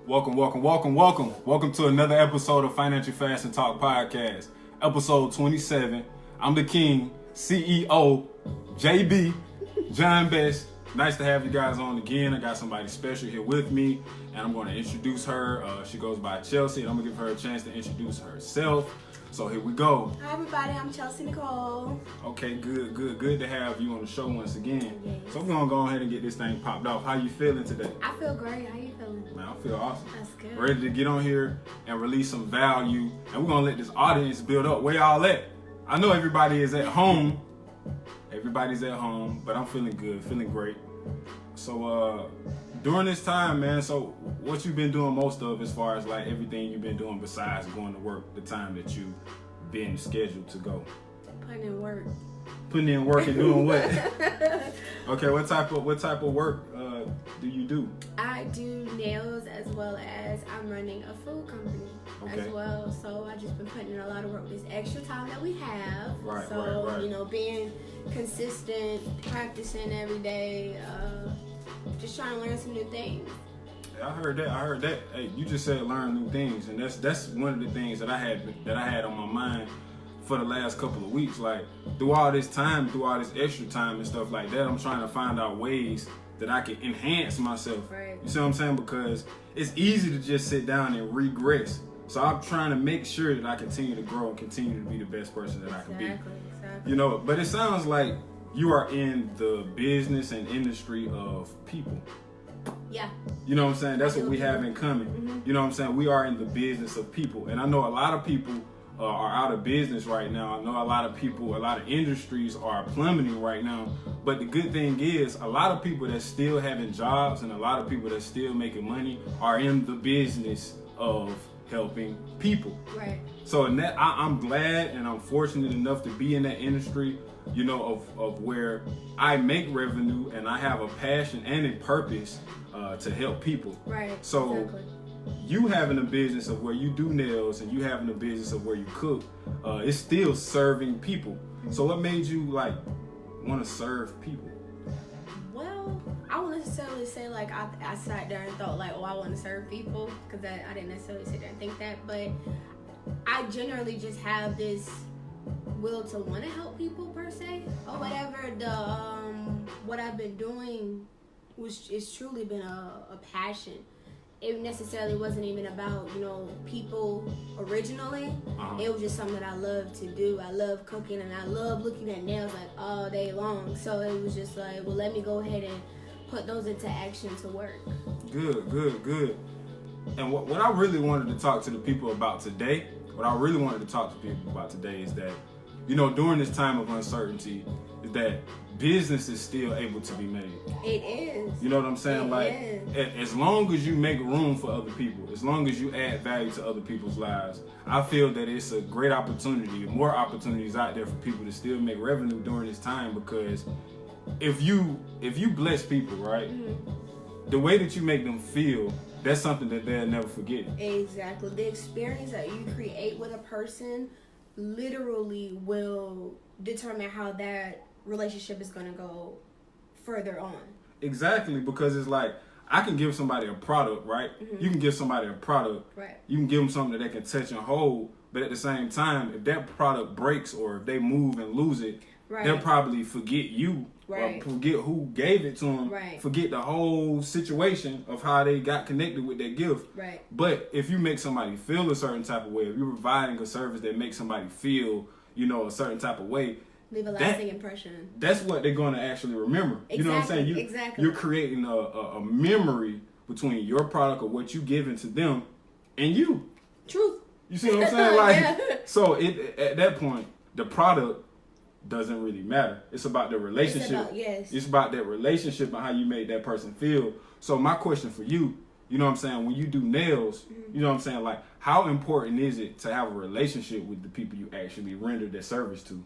Welcome to another episode of Financial Fast and Talk Podcast, episode 27. I'm the king, CEO, JB, John Best. Nice to have you guys on again. I got somebody special here with me, and I'm going to introduce her. She goes by Chelsea, and I'm going to give her a chance to introduce herself. So here we go. Hi everybody, I'm Chelsea Nicole. Okay, good to have you on the show once again. Yes. So we're going to go ahead and get this thing popped off. How you feeling today? I feel great. How you feeling? Man, I feel awesome. That's good. Ready to get on here and release some value. And we're going to let this audience build up. Where y'all at? I know everybody is at home. Everybody's at home, but I'm feeling good, feeling great. So during this time, man, so what you've been doing most of as far as like everything you've been doing besides going to work, the time that you've been scheduled to go? Putting in work. Putting in work and doing what? Okay, what type of work do you do? I do nails as well as I'm running a food company as well. So I just been putting in a lot of work this extra time that we have. Right. You know, being consistent, practicing every day, just trying to learn some new things. I heard that. Hey, you just said learn new things, and that's one of the things that I had on my mind for the last couple of weeks. Like through all this extra time and stuff like that, I'm trying to find out ways that I can enhance myself. Right. You see what I'm saying? Because it's easy to just sit down and regress. So I'm trying to make sure that I continue to grow and continue to be the best person that I can be. Exactly. You know, but it sounds like you are in the business and industry of people. Yeah. You know what I'm saying? That's what we have in common. Mm-hmm. You know what I'm saying? We are in the business of people. And I know a lot of people are out of business right now. I know a lot of industries are plummeting right now. But the good thing is a lot of people that's still having jobs and a lot of people that's still making money are in the business of helping people. Right. So in that, I'm glad and I'm fortunate enough to be in that industry, you know, of where I make revenue and I have a passion and a purpose to help people. Right. So exactly. You having a business of where you do nails and you having a business of where you cook, it's still serving people. So what made you like want to serve people? Well, I won't necessarily say like I sat there and thought like, oh, I want to serve people, because I didn't necessarily sit there and think that, but I generally just have this will to want to help people per se or whatever. What I've been doing it's truly been a passion. It necessarily wasn't even about, you know, people originally. It was just something that I love to do. I love cooking and I love looking at nails like all day long. So it was just like, well, let me go ahead and put those into action to work. Good. And what I really wanted to talk to the people about today, is that, you know, during this time of uncertainty, is that business is still able to be made. It is. You know what I'm saying? As long as you make room for other people, as long as you add value to other people's lives, I feel that it's a great opportunity, more opportunities out there for people to still make revenue during this time. Because if you bless people, right, the way that you make them feel, that's something that they'll never forget. Exactly. The experience that you create with a person literally will determine how that relationship is going to go further on. Exactly, because it's like I can give somebody a product, right? You can give somebody a product. Right. You can give them something that they can touch and hold, but at the same time, if that product breaks or if they move and lose it, they'll probably forget you or forget who gave it to them, forget the whole situation of how they got connected with that gift. Right. But if you make somebody feel a certain type of way, if you're providing a service that makes somebody feel, you know, a certain type of way, leave a lasting impression. That's what they're going to actually remember. Exactly, you know what I'm saying? Exactly. You're creating a memory between your product or what you giving to them and you. Truth. You see what I'm saying? Like, so at that point, the product doesn't really matter. It's about the relationship. It's about that relationship and how you made that person feel. So my question for you, you know what I'm saying, when you do nails, you know what I'm saying, like, how important is it to have a relationship with the people you actually render that service to?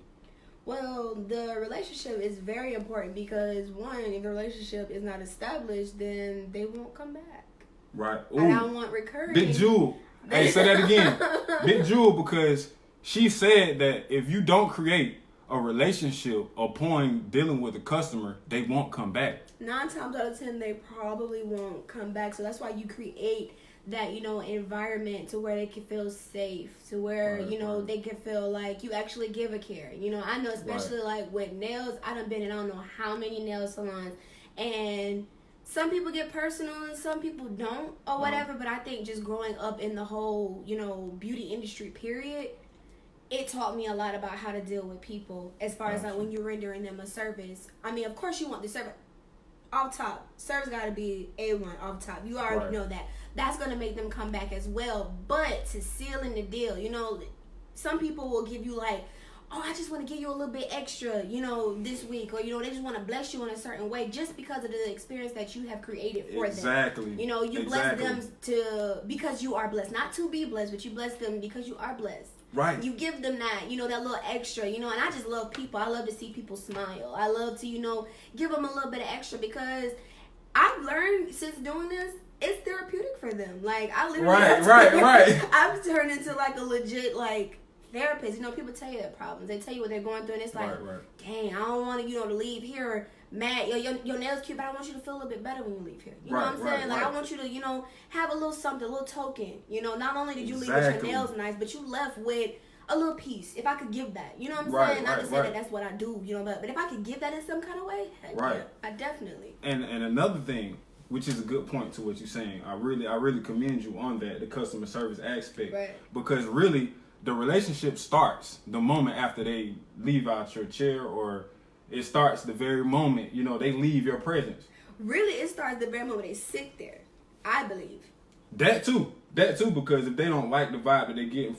Well, the relationship is very important because, one, if the relationship is not established, then they won't come back. Right. Ooh. And I want recurring. Big Jewel. Hey, say that again. Big Jewel, because she said that if you don't create a relationship upon dealing with a customer, they won't come back. 9 times out of 10, they probably won't come back. So that's why you create that, you know, environment to where they can feel safe, to where, Right, you know, right. they can feel like you actually give a care. You know, I know especially like with nails, I done been in I don't know how many nail salons, and some people get personal and some people don't or whatever, but I think just growing up in the whole, you know, beauty industry period, it taught me a lot about how to deal with people as far as like when you're rendering them a service. I mean, of course you want the service off top. Service got to be A1 off top. You already Right. know that. That's going to make them come back as well. But to seal in the deal, you know, some people will give you like, oh, I just want to give you a little bit extra, you know, this week. Or, you know, they just want to bless you in a certain way just because of the experience that you have created for them. Exactly. You know, you bless them because you are blessed. Not to be blessed, but you bless them because you are blessed. Right. You give them that, you know, that little extra, you know, and I just love people. I love to see people smile. I love to, you know, give them a little bit of extra because I've learned since doing this, it's therapeutic for them. Like, I literally Right. I've turned into like a legit, like, therapist. You know, people tell you their problems. They tell you what they're going through, and it's like, dang, I don't want to, you know, to leave here mad. Your nails cute, but I want you to feel a little bit better when you leave here. You know what I'm saying? Like, I want you to, you know, have a little something, a little token. You know, not only did you leave with your nails nice, but you left with a little piece. If I could give that, you know what I'm saying? Not to say that that's what I do, you know, but if I could give that in some kind of way, heck yeah, I definitely. And another thing, which is a good point to what you're saying, I really commend you on that, the customer service aspect, because really the relationship starts the moment after they leave out your chair, or it starts the very moment, you know, they leave your presence. Really, it starts the very moment they sit there, I believe. That too, because if they don't like the vibe that they get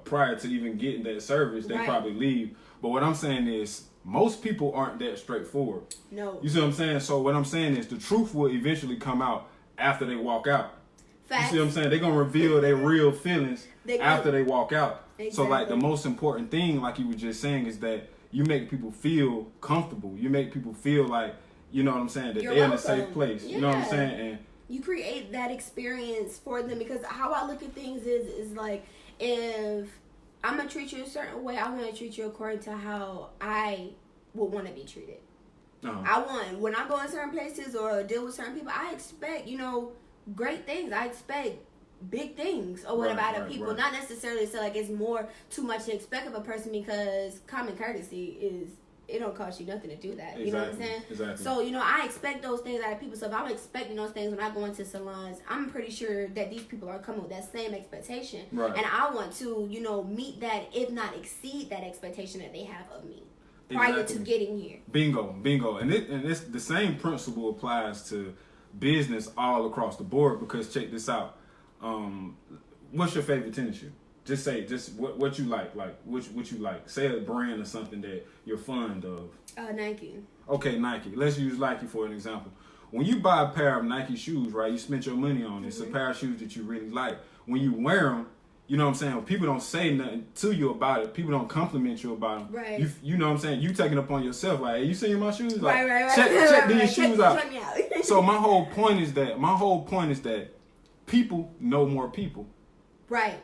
prior to even getting that service, they probably leave. But what I'm saying is, most people aren't that straightforward. No. You see what I'm saying? So what I'm saying is, the truth will eventually come out after they walk out. Facts. You see what I'm saying? They're going to reveal their real feelings after they walk out. Exactly. So like the most important thing, like you were just saying, is that you make people feel comfortable. You make people feel like, you know what I'm saying, that they're in a safe place. Yeah. You know what I'm saying? And you create that experience for them, because how I look at things is like, if I'm going to treat you a certain way, I'm going to treat you according to how I would want to be treated. When I go in certain places or deal with certain people, I expect, you know, great things. I expect big things or whatever out of people. Not necessarily so like it's more too much to expect of a person, because common courtesy is, it don't cost you nothing to do that. You know what I'm saying? Exactly. So, you know, I expect those things out of people. So if I'm expecting those things when I go into salons, I'm pretty sure that these people are coming with that same expectation. Right. And I want to, you know, meet that, if not exceed that expectation that they have of me prior to getting here. Bingo. And it's the same principle applies to business all across the board, because check this out. What's your favorite tennis shoe? Just say, what you like what you like. Say a brand or something that you're fond of. Nike. Okay, Nike. Let's use Nike for an example. When you buy a pair of Nike shoes, right, you spent your money on it. It's a pair of shoes that you really like. When you wear them, you know what I'm saying, when people don't say nothing to you about it, people don't compliment you about them. Right. You know what I'm saying, you taking it upon yourself, like, hey, you seeing my shoes? Like, right. Check these shoes out. Check me out. So my whole point is that people know more people. Right.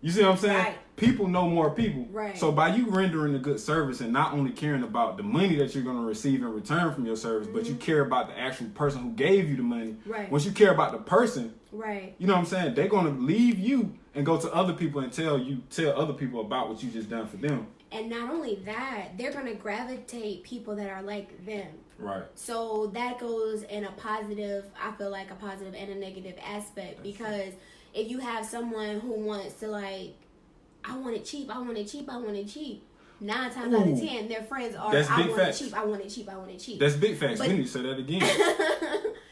You see what I'm saying? Right. People know more people. Right. So by you rendering a good service and not only caring about the money that you're going to receive in return from your service, but you care about the actual person who gave you the money. Right. Once you care about the person, right, you know what I'm saying, they're going to leave you and go to other people and tell other people about what you just done for them. And not only that, they're going to gravitate people that are like them. Right. So that goes in a positive, I feel like a positive and a negative aspect. Because if you have someone who wants to, like, I want it cheap, 9 times out of 10, their friends are, I want it cheap. That's big facts. We need to say that again.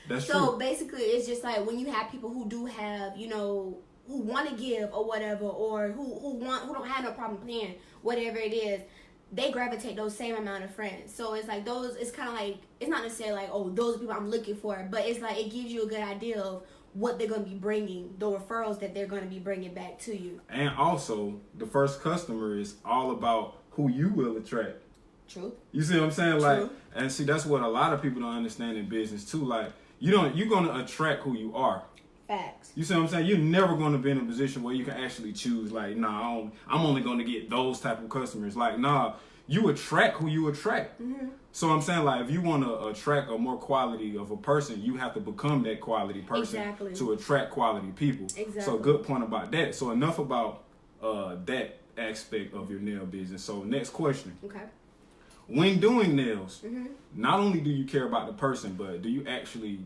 That's true. So basically, it's just like when you have people who do have, you know, who want to give or whatever, or who don't have no problem paying, whatever it is, they gravitate those same amount of friends. So it's like those, it's kind of like, it's not necessarily like, oh, those are people I'm looking for, but it's like it gives you a good idea of what they're going to be bringing, the referrals that they're going to be bringing back to you. And also, the first customer is all about who you will attract. True. You see what I'm saying? True. Like, and see, that's what a lot of people don't understand in business too. Like, you're going to attract who you are. Facts. You see what I'm saying? You're never going to be in a position where you can actually choose, like, nah, I'm only going to get those type of customers. Like, nah, you attract who you attract. Mm-hmm. So I'm saying, like, if you want to attract a more quality of a person, you have to become that quality person Exactly. to attract quality people. Exactly. So good point about that. So enough about that aspect of your nail business. So next question. Okay. When doing nails, Mm-hmm. not only do you care about the person, but do you actually,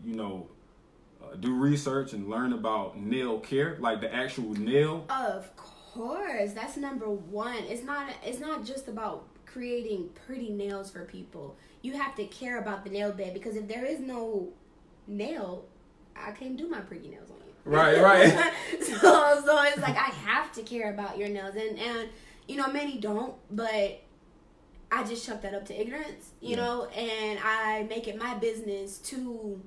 do research and learn about nail care, like the actual nail? Of course, that's number one. It's not just about creating pretty nails for people. You have to care about the nail bed, because if there is no nail, I can't do my pretty nails on you. Right. so it's like I have to care about your nails, and many don't, but I just chuck that up to ignorance, and I make it my business to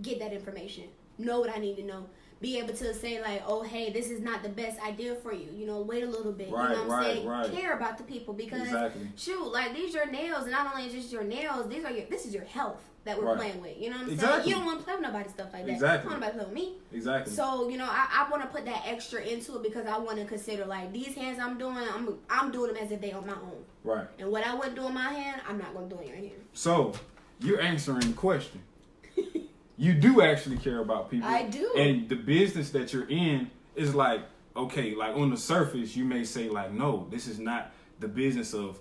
get that information, know what I need to know, be able to say like, oh, hey, this is not the best idea for you, wait a little bit, Right, you know what I'm saying? right. Care about the people, because Exactly. shoot, like, these are your nails, and not only is just your nails, this is your health that we're Right. playing with, you know what I'm saying? Exactly. You don't want to play with nobody stuff like that. Exactly. You don't want nobody to play with me. Exactly. So, I want to put that extra into it, because I want to consider, like, these hands I'm doing, I'm doing them as if they on my own. Right. And what I wouldn't do in my hand, I'm not going to do in your hand. So you're answering the question. You do actually care about people. I do. And the business that you're in is like, okay, like on the surface, you may say like, no, this is not the business of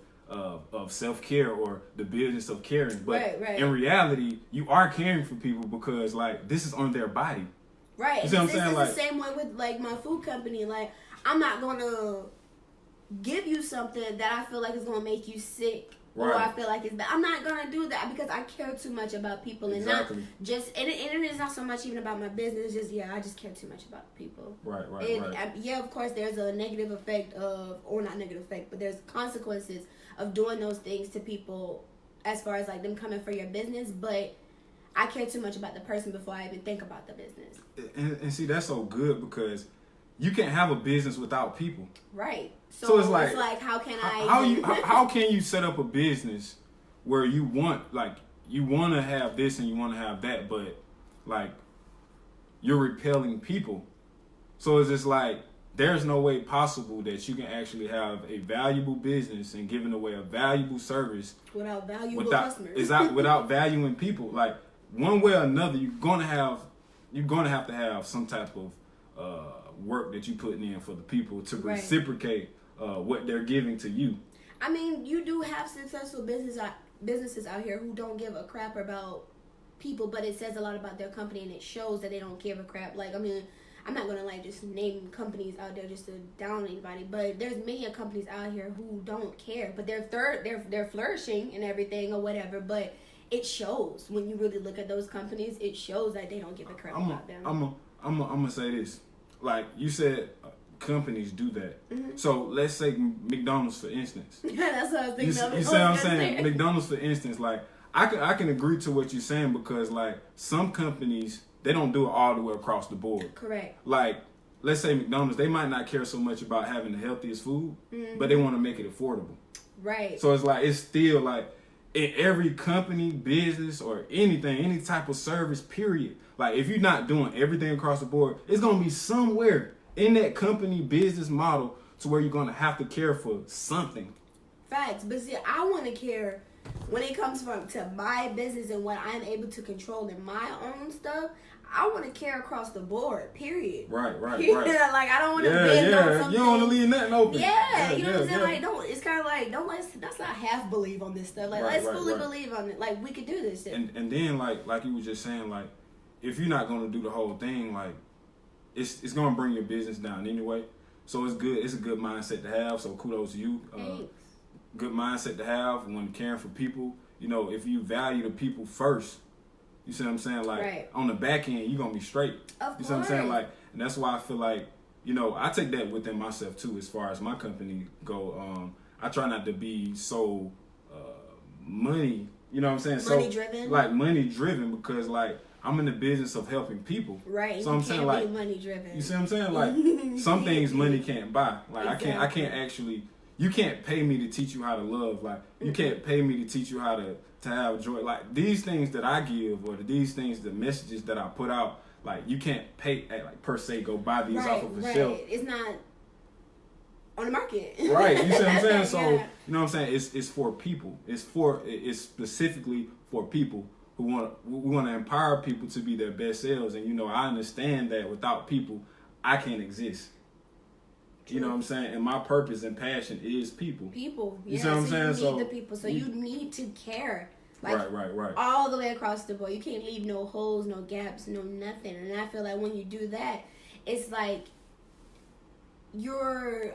self-care or the business of caring. But Right. in reality, you are caring for people, because like this is on their body. Right. You see what I'm This saying? is Like, the same way with like my food company. Like, I'm not gonna give you something that I feel like is gonna make you sick, or Right. I feel like it's bad. I'm not gonna do that, because I care too much about people, and Exactly. not just. And it is not so much even about my business. It's just I just care too much about people. Right. Yeah, of course, there's a negative effect or not negative effect, but there's consequences of doing those things to people, as far as like them coming for your business. But I care too much about the person before I even think about the business. And see, that's so good, because you can't have a business without people. Right. So it's like how can I? How can you set up a business where you want to have this and you want to have that, but like you're repelling people? So it's just like there's no way possible that you can actually have a valuable business and giving away a valuable service without valuable customers. without valuing people. Like one way or another, you're gonna have to have some type of work that you're putting in for the people to Right. reciprocate what they're giving to you. I mean, you do have successful businesses out here who don't give a crap about people, but it says a lot about their company, and it shows that they don't give a crap. Like, I mean, I'm not gonna like just name companies out there just to down anybody, but there's many companies out here who don't care, but they're flourishing and everything or whatever. But it shows when you really look at those companies. It shows that they don't give a crap about them. I'm gonna say this. Like you said, companies do that. Mm-hmm. So let's say McDonald's, for instance. That's what I was thinking of. You see what I'm saying? McDonald's, for instance, like I can agree to what you're saying, because like some companies, they don't do it all the way across the board. Correct. Like let's say McDonald's, they might not care so much about having the healthiest food, but they want to make it affordable. Right. So it's like it's still like in every company, business, or anything, any type of service, period. Like if you're not doing everything across the board, it's gonna be somewhere in that company business model to where you're gonna have to care for something. Facts. But see, I want to care when it comes to my business and what I'm able to control in my own stuff. I want to care across the board, period. Right. Yeah, like I don't want to bend on something. You don't want to leave nothing open. Yeah, you know what I'm saying? Like, don't. It's kind of like let's not half believe on this stuff. Like, let's fully believe on it. Like, we could do this shit. And then like you were just saying, like if you're not gonna do the whole thing, like it's gonna bring your business down anyway. So it's good. It's a good mindset to have. So kudos to you. Thanks. Good mindset to have when caring for people. If you value the people first, you see what I'm saying? Like on the back end, you're gonna be straight. Of you see what I'm saying? Like, and that's why I feel like, I take that within myself too, as far as my company go. I try not to be so money, you know what I'm saying? Money driven. Like money driven, because like I'm in the business of helping people. Right. So I'm saying, like, money driven. You see what I'm saying? Like some things money can't buy. Like exactly. I can't actually. You can't pay me to teach you how to love. Like you can't pay me to teach you how to have joy. Like these things that I give, or these things, the messages that I put out, like you can't pay like per se go buy these off of the shelf. It's not. on the market. Right. You see what I'm saying? So, Yeah. you know what I'm saying? It's for people. It's specifically for people who we want to empower people to be their best selves. And, you know, I understand that without people, I can't exist. You know what I'm saying? And my purpose and passion is people. People. You see what I'm saying? You So need the people. So you need to care. Like, right. all the way across the board. You can't leave no holes, no gaps, no nothing. And I feel like when you do that, it's like you're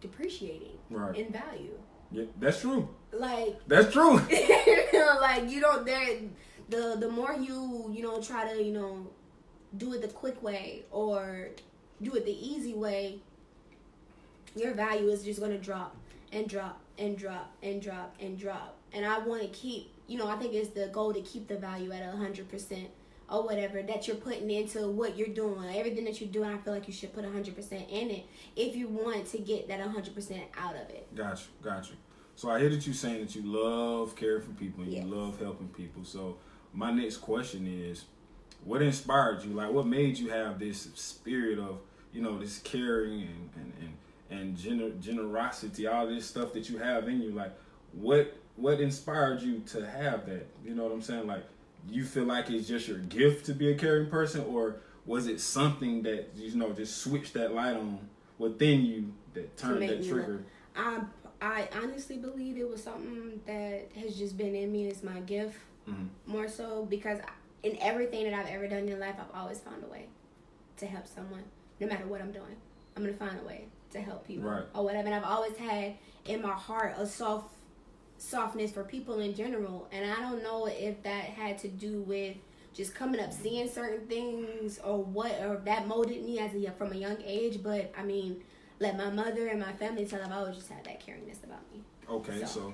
depreciating in value. Yeah, that's true. Like, that's true. Like, you don't the more you know, try to, you know, do it the quick way or do it the easy way, your value is just going to drop and drop and drop and drop and drop. And I want to keep, you know, I think it's the goal to keep the value at 100% or whatever that you're putting into what you're doing. Everything that you're doing, I feel like you should put 100% in it if you want to get that 100% out of it. Got you. So I hear that you're saying that you love caring for people and you love helping people. So my next question is, what inspired you? Like, what made you have this spirit of, you know, this caring and generosity, all this stuff that you have in you? Like, what inspired you to have that? You know what I'm saying? Like, you feel like it's just your gift to be a caring person, or was it something that, you know, just switched that light on within you that turned that trigger? I honestly believe it was something that has just been in me. It's my gift, more so, because in everything that I've ever done in life, I've always found a way to help someone. No matter what I'm doing, I'm going to find a way to help people or whatever. And I've always had in my heart a softness for people in general. And I don't know if that had to do with just coming up seeing certain things or what, or that molded me from a young age. But I mean, let my mother and my family tell, I've always just had that caringness about me. Okay, so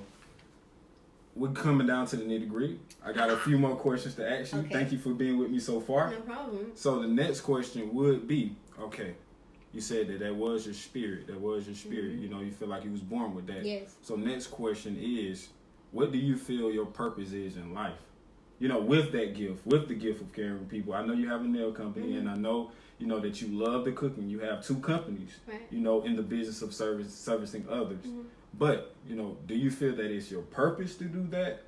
we're coming down to the nitty-gritty. I got a few more questions to ask you. Okay. Thank you for being with me so far. No problem. So the next question would be, okay, you said that was your spirit. You know, you feel like you was born with that. Yes. So next question is, what do you feel your purpose is in life? You know, with that gift, with the gift of caring for people. I know you have a nail company, and I know, you know, that you love the cooking. You have 2 companies, you know, in the business of servicing others. But, you know, do you feel that it's your purpose to do that?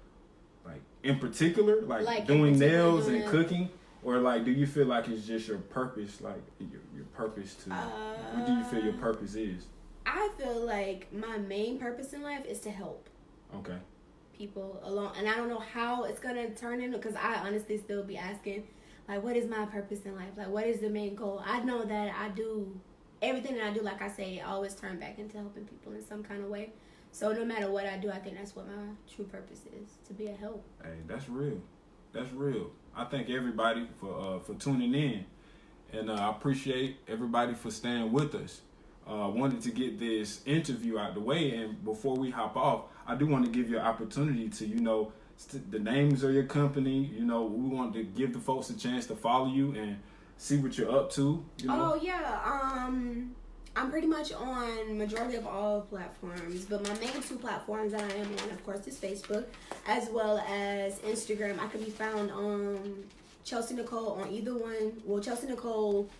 Like, in particular, like doing nails and cooking? Or, like, do you feel like it's just your purpose, like, your purpose to... what do you feel your purpose is? I feel like my main purpose in life is to help. Okay. People along. And I don't know how it's going to turn into, because I honestly still be asking, like, what is my purpose in life? Like, what is the main goal? I know that I do... Everything that I do, like I say, I always turn back into helping people in some kind of way. So no matter what I do, I think that's what my true purpose is, to be a help. Hey, that's real. That's real. I thank everybody for tuning in. And I appreciate everybody for staying with us. Wanted to get this interview out the way. And before we hop off, I do want to give you an opportunity to, you know, the names of your company. You know, we want to give the folks a chance to follow you and see what you're up to. You know? Oh, yeah. I'm pretty much on majority of all platforms, but my main 2 platforms that I am on, of course, is Facebook, as well as Instagram. I can be found on Chelsea Nicole on either one. Well, Chelsea Nicole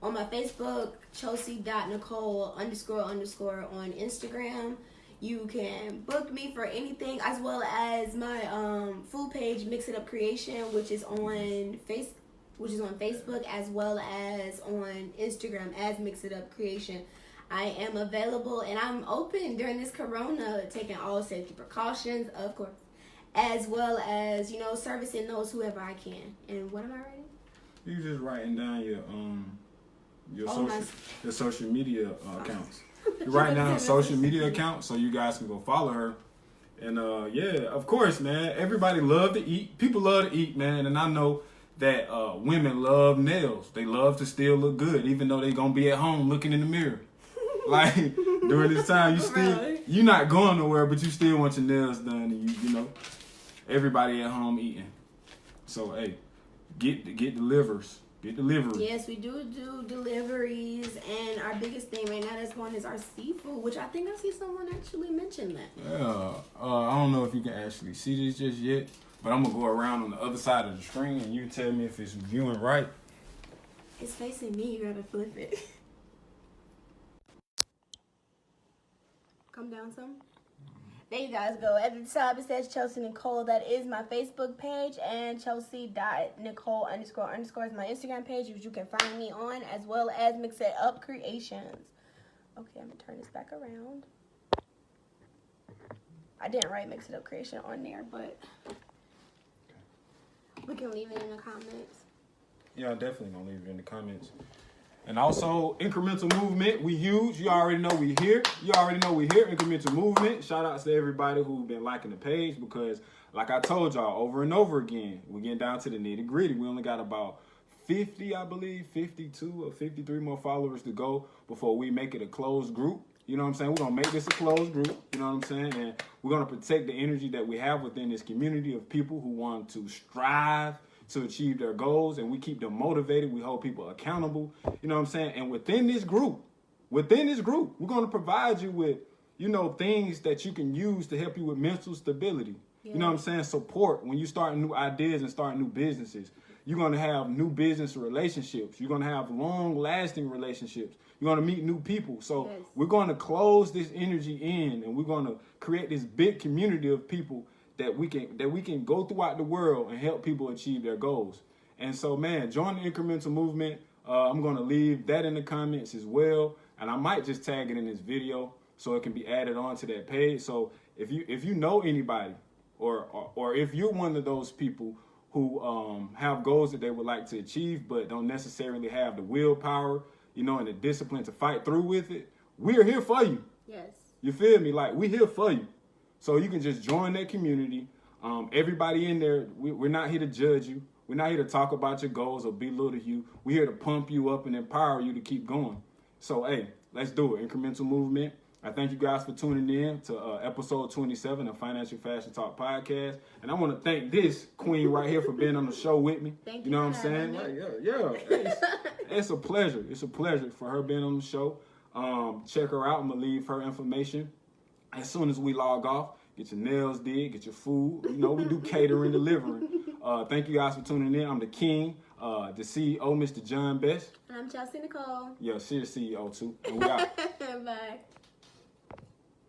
on my Facebook, Chelsea.Nicole __ on Instagram. You can book me for anything, as well as my food page, Mix It Up Creation, which is on Facebook, as well as on Instagram as Mix It Up Creation. I am available and I'm open during this corona, taking all safety precautions, of course, as well as, you know, servicing those whoever I can. And what am I writing? You just writing down your social media accounts. You're writing down social media accounts so you guys can go follow her. And yeah, of course, man. Everybody love to eat. People love to eat, man. And I know that women love nails. They love to still look good, even though they gonna be at home looking in the mirror. Like, during this time, you're not going nowhere, but you still want your nails done, and you know, everybody at home eating. So hey, get delivers. Get delivery. Yes, we do deliveries, and our biggest thing right now that's going is our seafood, which I think I see someone actually mention that. Yeah, I don't know if you can actually see this just yet, but I'm gonna go around on the other side of the screen, and you tell me if it's viewing right. It's facing me. You gotta flip it. come down some. There you guys go. At the top it says Chelsea Nicole. That is my Facebook page, and Chelsea.Nicole _ is my Instagram page, which you can find me on, as well as Mix It Up Creations. Okay, I'm gonna turn this back around. I didn't write Mix It Up Creation on there, but we can leave it in the comments. Yeah, definitely gonna leave it in the comments. And also, Incremental Movement, we huge. You already know we here. Incremental Movement. Shout outs to everybody who's been liking the page because, like I told y'all over and over again, we're getting down to the nitty gritty. We only got about 50, I believe, 52 or 53 more followers to go before we make it a closed group. You know what I'm saying? We're going to make this a closed group. You know what I'm saying? And we're going to protect the energy that we have within this community of people who want to strive to achieve their goals, and we keep them motivated. We hold people accountable. You know what I'm saying? And within this group, we're going to provide you with, things that you can use to help you with mental stability. Yeah. You know what I'm saying? Support when you start new ideas and start new businesses. You're going to have new business relationships. You're going to have long-lasting relationships. You're going to meet new people. So We're going to close this energy in, and we're going to create this big community of people that we can go throughout the world and help people achieve their goals. And so, man, join the Incremental Movement. I'm going to leave that in the comments as well, and I might just tag it in this video so it can be added on to that page. So if you know anybody, or if you're one of those people who have goals that they would like to achieve but don't necessarily have the willpower, and the discipline to fight through with it, we're here for you. Yes. You feel me? Like, we're here for you. So you can just join that community. Everybody in there, we're not here to judge you. We're not here to talk about your goals or belittle you. We're here to pump you up and empower you to keep going. So, hey, let's do it. Incremental Movement. I thank you guys for tuning in to episode 27 of Financial Fashion Talk Podcast. And I want to thank this queen right here for being on the show with me. Thank you. You know what I'm saying? Like, it's a pleasure. It's a pleasure for her being on the show. Check her out. I'm going to leave her information as soon as we log off. Get your nails did, get your food. We do catering, delivering. Thank you guys for tuning in. I'm the king, the CEO, Mr. John Best. And I'm Chelsea Nicole. Yeah, she's CEO too. And we out. Bye.